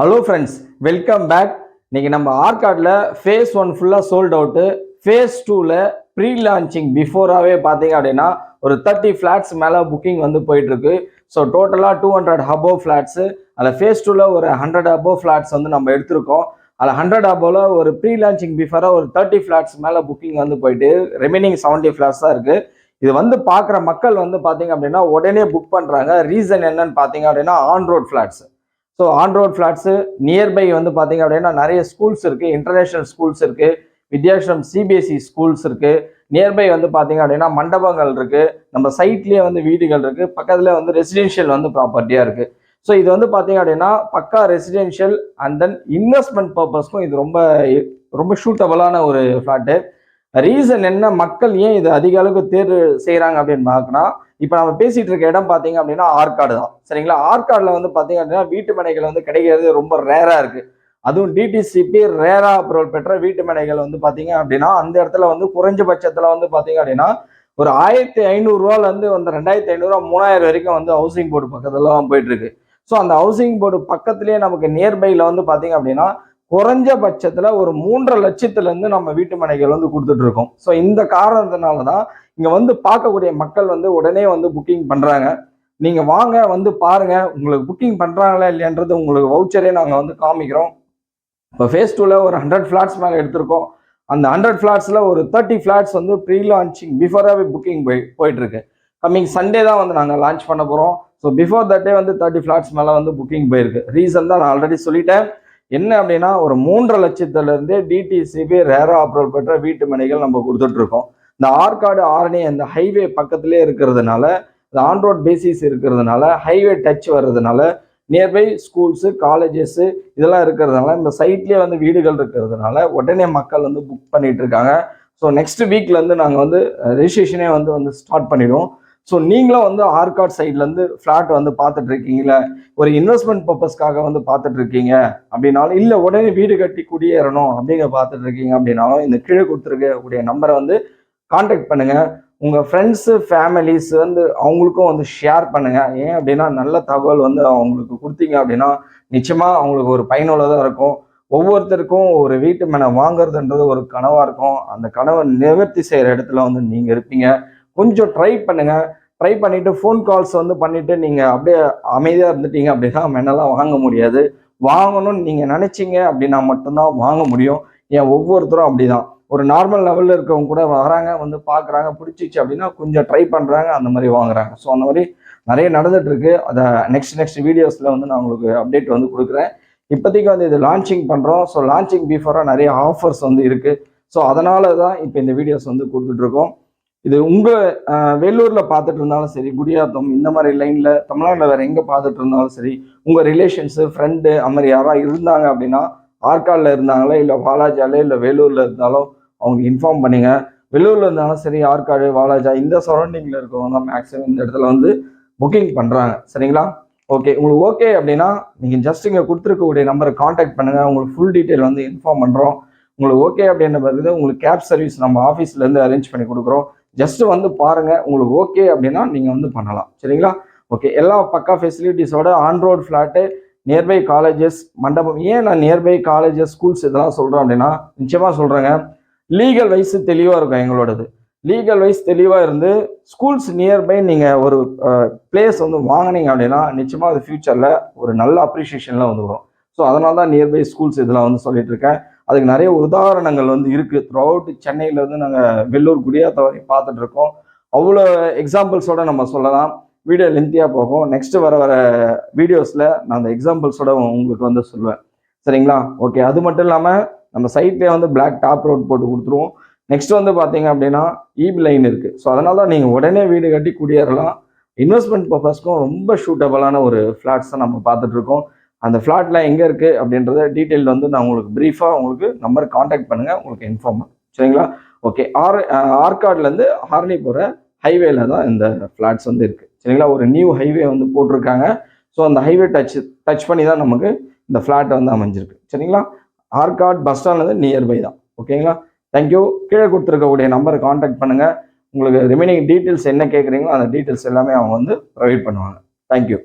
Hello friends, welcome back. இன்னைக்கு நம்ம ஆர்கார்டில் phase 1 ஃபுல்லாக சோல்ட் அவுட்டு. ஃபேஸ் 2ல ப்ரீ லான்ச்சிங் பிஃபோராகவே பார்த்தீங்க அப்படின்னா ஒரு 30 ஃப்ளாட்ஸ் மேலே புக்கிங் வந்து போயிட்டுருக்கு. ஸோ டோட்டலாக 200 அபோவ் ஃப்ளாட்ஸு. அதில் ஃபேஸ் 2ல ஒரு 100 அபோவ் ஃப்ளாட்ஸ் வந்து நம்ம எடுத்திருக்கோம். அதில் 100 அபோவில் ஒரு ப்ரீ லான்ச்சிங் பிஃபோராக ஒரு 30 ஃப்ளாட்ஸ் மேலே புக்கிங் வந்து போயிட்டு ரிமைனிங் 70 ஃப்ளாட்ஸ் தான் இருக்குது. இது வந்து பார்க்குற மக்கள் வந்து பார்த்தீங்க அப்படின்னா உடனே புக் பண்ணுறாங்க. ரீசன் என்னன்னு பார்த்தீங்க அப்படின்னா on road flats. So on road flats nearby வந்து பார்த்தீங்க அப்படின்னா நிறைய ஸ்கூல்ஸ் இருக்குது, இன்டர்நேஷ்னல் ஸ்கூல்ஸ் இருக்குது, வித்யாஸ்ரம் சிபிஎஸ்சி ஸ்கூல்ஸ் இருக்குது. நியர்பை வந்து பார்த்தீங்க அப்படின்னா மண்டபங்கள் இருக்குது, நம்ம சைட்லேயே வந்து வீடுகள் இருக்குது, பக்கத்தில் வந்து ரெசிடென்ஷியல் வந்து ப்ராப்பர்ட்டியாக இருக்குது. ஸோ இது வந்து பார்த்தீங்க அப்படின்னா பக்கா ரெசிடென்ஷியல் அண்ட் தென் இன்வெஸ்ட்மெண்ட் பர்பஸ்க்கும் இது ரொம்ப ரொம்ப சூட்டபுளான ஒரு ஃப்ளாட்டு. ரீசன் என்ன, மக்கள் ஏன் இது அதிக அளவுக்கு தேர்வு செய்கிறாங்க அப்படின்னு பார்க்கணும். இப்போ நம்ம பேசிட்டு இருக்க இடம் பார்த்தீங்க அப்படின்னா ஆற்காடு தான், சரிங்களா? ஆற்காடில் வந்து பார்த்தீங்க அப்படின்னா வீட்டு மனைகள் வந்து கிடைக்கிறது ரொம்ப ரேராக இருக்குது. அதுவும் டிடிசிபி ரேரா அப்ரூவல் பெற்ற வீட்டு மனைகள் வந்து பார்த்தீங்க அப்படின்னா அந்த இடத்துல வந்து குறைஞ்சபட்சத்தில் வந்து பார்த்தீங்க அப்படின்னா ஒரு 1500 ரூபாலேருந்து வந்து 2500 3000 வரைக்கும் வந்து ஹவுசிங் போர்டு பக்கத்துல தான் போயிட்டு இருக்கு. ஸோ அந்த ஹவுசிங் போர்டு பக்கத்துலேயே நமக்கு நியர்பையில் வந்து பார்த்தீங்க அப்படின்னா குறைஞ்சபட்சத்தில் ஒரு 3.5 லட்சத்துலேருந்து நம்ம வீட்டு மனைகள் வந்து கொடுத்துட்டு இருக்கோம். ஸோ இந்த காரணத்தினால தான் இங்கே வந்து பார்க்கக்கூடிய மக்கள் வந்து உடனே வந்து புக்கிங் பண்ணுறாங்க. நீங்கள் வாங்க வந்து பாருங்க, உங்களுக்கு புக்கிங் பண்ணுறாங்களா இல்லையான்றது உங்களுக்கு வவுச்சரே நாங்கள் வந்து காமிக்கிறோம். இப்போ ஃபேஸ் 2ல ஒரு 100 ஃப்ளாட்ஸ் மேலே எடுத்திருக்கோம். அந்த 100 ஃப்ளாட்ஸில் ஒரு 30 ஃப்ளாட்ஸ் வந்து ப்ரீ லான்ச்சிங் பிஃபோராகவே புக்கிங் போயிட்டுருக்கு. கம்மிங் சண்டே தான் வந்து நாங்கள் லான்ச் பண்ண போகிறோம். ஸோ பிஃபோர் தட்டே வந்து 30 ஃப்ளாட்ஸ் மேலே வந்து புக்கிங் போயிருக்கு. ரீசன் தான் நான் ஆல்ரெடி சொல்லிட்டேன். என்ன அப்படின்னா ஒரு 3.5 லட்சத்துலேருந்தே டிடிசிபி ரேரா அப்ரூவல் பெற்ற வீட்டு மனைகள் நம்ம கொடுத்துட்ருக்கோம். இந்த ஆற்காடு ஆரணி அந்த ஹைவே பக்கத்துலேயே இருக்கிறதுனால, இந்த ஆன் ரோட் பேசிஸ் இருக்கிறதுனால, ஹைவே டச் வர்றதுனால, நியர்பை ஸ்கூல்ஸு காலேஜஸ்ஸு இதெல்லாம் இருக்கிறதுனால, இந்த சைட்லேயே வந்து வீடுகள் இருக்கிறதுனால உடனே மக்கள் வந்து புக் பண்ணிட்டு இருக்காங்க. ஸோ நெக்ஸ்ட் வீக்லேருந்து நாங்கள் வந்து ரெஜிஸ்ட்ரேஷனே வந்து ஸ்டார்ட் பண்ணிடுவோம். ஸோ நீங்களும் வந்து ஆர்காட் சைட்லேருந்து ஃப்ளாட் வந்து பார்த்துட்டு இருக்கீங்களா, ஒரு இன்வெஸ்ட்மெண்ட் பர்பஸ்க்காக வந்து பார்த்துட்டு இருக்கீங்க அப்படின்னாலும், இல்லை உடனே வீடு கட்டி குடியேறணும் அப்படிங்க பார்த்துட்டு இருக்கீங்க அப்படின்னாலும், இந்த கீழே கொடுத்துருக்கக்கூடிய நம்பரை வந்து கான்டாக்ட் பண்ணுங்க. உங்கள் ஃப்ரெண்ட்ஸு ஃபேமிலிஸ் வந்து அவங்களுக்கும் வந்து ஷேர் பண்ணுங்க. ஏன் அப்படின்னா நல்ல தகவல் வந்து அவங்களுக்கு கொடுத்தீங்க அப்படின்னா நிச்சயமாக அவங்களுக்கு ஒரு பயனுள்ளதாக இருக்கும். ஒவ்வொருத்தருக்கும் ஒரு வீட்டு மனை வாங்குறதுன்றது ஒரு கனவாக இருக்கும். அந்த கனவை நிவர்த்தி செய்கிற இடத்துல வந்து நீங்கள் இருப்பீங்க. கொஞ்சம் ட்ரை பண்ணுங்க. ட்ரை பண்ணிட்டு ஃபோன் கால்ஸ் வந்து பண்ணிட்டு நீங்கள் அப்படியே அமைதியாக இருந்துட்டீங்க அப்படின்னா மென்னெல்லாம் வாங்க முடியாது. வாங்கணும்னு நீங்கள் நினைச்சீங்க அப்படின்னா மட்டும்தான் வாங்க முடியும். ஏன் ஒவ்வொருத்தரும் அப்படிதான். ஒரு நார்மல் லெவலில் இருக்கவங்க கூட வராங்க, வந்து பார்க்குறாங்க, பிடிச்சிச்சு அப்படின்னா கொஞ்சம் ட்ரை பண்ணுறாங்க, அந்த மாதிரி வாங்குறாங்க. ஸோ அந்த மாதிரி நிறைய நடந்துட்டு இருக்கு. அதை நெக்ஸ்ட் வீடியோஸில் வந்து நான் உங்களுக்கு அப்டேட் வந்து கொடுக்குறேன். இப்போதைக்கு வந்து இது லான்ச்சிங் பண்ணுறோம். ஸோ லான்ச்சிங் பிஃபோராக நிறைய ஆஃபர்ஸ் வந்து இருக்குது. ஸோ அதனால தான் இப்போ இந்த வீடியோஸ் வந்து கொடுத்துட்ருக்கோம். இது உங்கள் வேலூரில் பார்த்துட்டு இருந்தாலும் சரி, குடியாத்தம் இந்த மாதிரி லைனில் தமிழ்நாட்டில் வேறு எங்கே பார்த்துட்டு இருந்தாலும் சரி, உங்கள் ரிலேஷன்ஸு ஃப்ரெண்டு அந்த மாதிரி யாராவது இருந்தாங்க அப்படின்னா ஆற்காடில் இருந்தாங்களே, இல்லை வாலாஜாலே, இல்லை வேலூரில் இருந்தாலும் அவங்களுக்கு இன்ஃபார்ம் பண்ணுங்க. வெள்ளூரில் இருந்தாலும் சரி, ஆற்காடு வாலாஜா இந்த சரௌண்டிங்கில் இருக்கவங்க தான் மேக்ஸிமம் இந்த இடத்துல வந்து புக்கிங் பண்ணுறாங்க, சரிங்களா? ஓகே, உங்களுக்கு ஓகே அப்படின்னா நீங்கள் ஜஸ்ட் இங்கே கொடுத்துருக்கக்கூடிய நம்பரை காண்டாக்ட் பண்ணுங்கள். உங்களுக்கு ஃபுல் டீட்டெயில் வந்து இன்ஃபார்ம் பண்ணுறோம். உங்களுக்கு ஓகே அப்படின்ற பிறகு உங்களுக்கு கேப் சர்வீஸ் நம்ம ஆஃபீஸ்லேருந்து அரேஞ்ச் பண்ணி கொடுக்குறோம். ஜஸ்ட் வந்து பாருங்கள், உங்களுக்கு ஓகே அப்படின்னா நீங்கள் வந்து பண்ணலாம், சரிங்களா? ஓகே, எல்லா பக்கா ஃபெசிலிட்டிஸோட on road flat, nearby colleges, மண்டபம். ஏன் நான் நியர்பை காலேஜஸ் ஸ்கூல்ஸ் இதெல்லாம் சொல்கிறேன் அப்படின்னா நிச்சயமாக சொல்கிறேங்க, லீகல் வைஸ் தெளிவாக இருக்கும். எங்களோடது லீகல் வைஸ் தெளிவாக இருந்து ஸ்கூல்ஸ் நியர்பை நீங்கள் ஒரு பிளேஸ் வந்து வாங்கினீங்க அப்படின்னா நிச்சயமாக அது ஃபியூச்சரில் ஒரு நல்ல அப்ரிஷியேஷன்லாம் வந்து வரும். ஸோ அதனால தான் நியர்பை ஸ்கூல்ஸ் இதெல்லாம் வந்து சொல்லிட்டு இருக்கேன். அதுக்கு நிறைய உதாரணங்கள் வந்து இருக்குது. த்ரூ அவுட் சென்னையிலேருந்து நாங்கள் வெள்ளூர் குடியாத்த வரையும் பார்த்துட்டு இருக்கோம். அவ்வளோ எக்ஸாம்பிள்ஸோட நம்ம சொல்லலாம். வீடியோ லென்த்தியாக போகும். நெக்ஸ்ட் வர வீடியோஸில் நான் அந்த எக்ஸாம்பிள்ஸோட உங்களுக்கு வந்து சொல்லுவேன், சரிங்களா? ஓகே, அது மட்டும் இல்லாமல் நம்ம சைட்லேயே வந்து பிளாக் டாப் ரோட் போட்டு கொடுத்துருவோம். நெக்ஸ்ட் வந்து பார்த்தீங்க அப்படின்னா ஈபி லைன் இருக்குது. ஸோ அதனால தான் நீங்கள் உடனே வீடு கட்டி குடியேறலாம். இன்வெஸ்ட்மெண்ட் பர்பஸ்க்கும் ரொம்ப சூட்டபிளான ஒரு ஃப்ளாட்ஸ் தான் நம்ம பார்த்துட்ருக்கோம். அந்த ஃப்ளாட்லாம் எங்கே இருக்குது அப்படின்றத டீட்டெயில் வந்து நான் உங்களுக்கு ப்ரீஃபாக உங்களுக்கு நம்பர் காண்டாக்ட் பண்ணுங்கள், உங்களுக்கு இன்ஃபார்ம் பண்ணும், சரிங்களா? ஓகே, ஆற்காடுலேருந்து ஆரணி போகிற ஹைவேல தான் இந்த ஃப்ளாட்ஸ் வந்து இருக்குது, சரிங்களா? ஒரு நியூ ஹைவே வந்து போட்டிருக்காங்க. ஸோ அந்த ஹைவே டச் பண்ணி தான் நமக்கு இந்த ஃப்ளாட் வந்து அமைஞ்சிருக்கு, சரிங்களா? ஆர்காட் பஸ் ஸ்டாண்ட்லேருந்து நியர்பை தான், ஓகேங்களா? தேங்க்யூ. கீழே கொடுத்துருக்கக்கூடிய நம்பரை காண்டாக்ட் பண்ணுங்கள். உங்களுக்கு ரிமைனிங் டீட்டெயில்ஸ் என்ன கேட்குறீங்களோ அந்த டீட்டெயில்ஸ் எல்லாமே அவங்க வந்து ப்ரொவைட் பண்ணுவாங்க. தேங்க்யூ.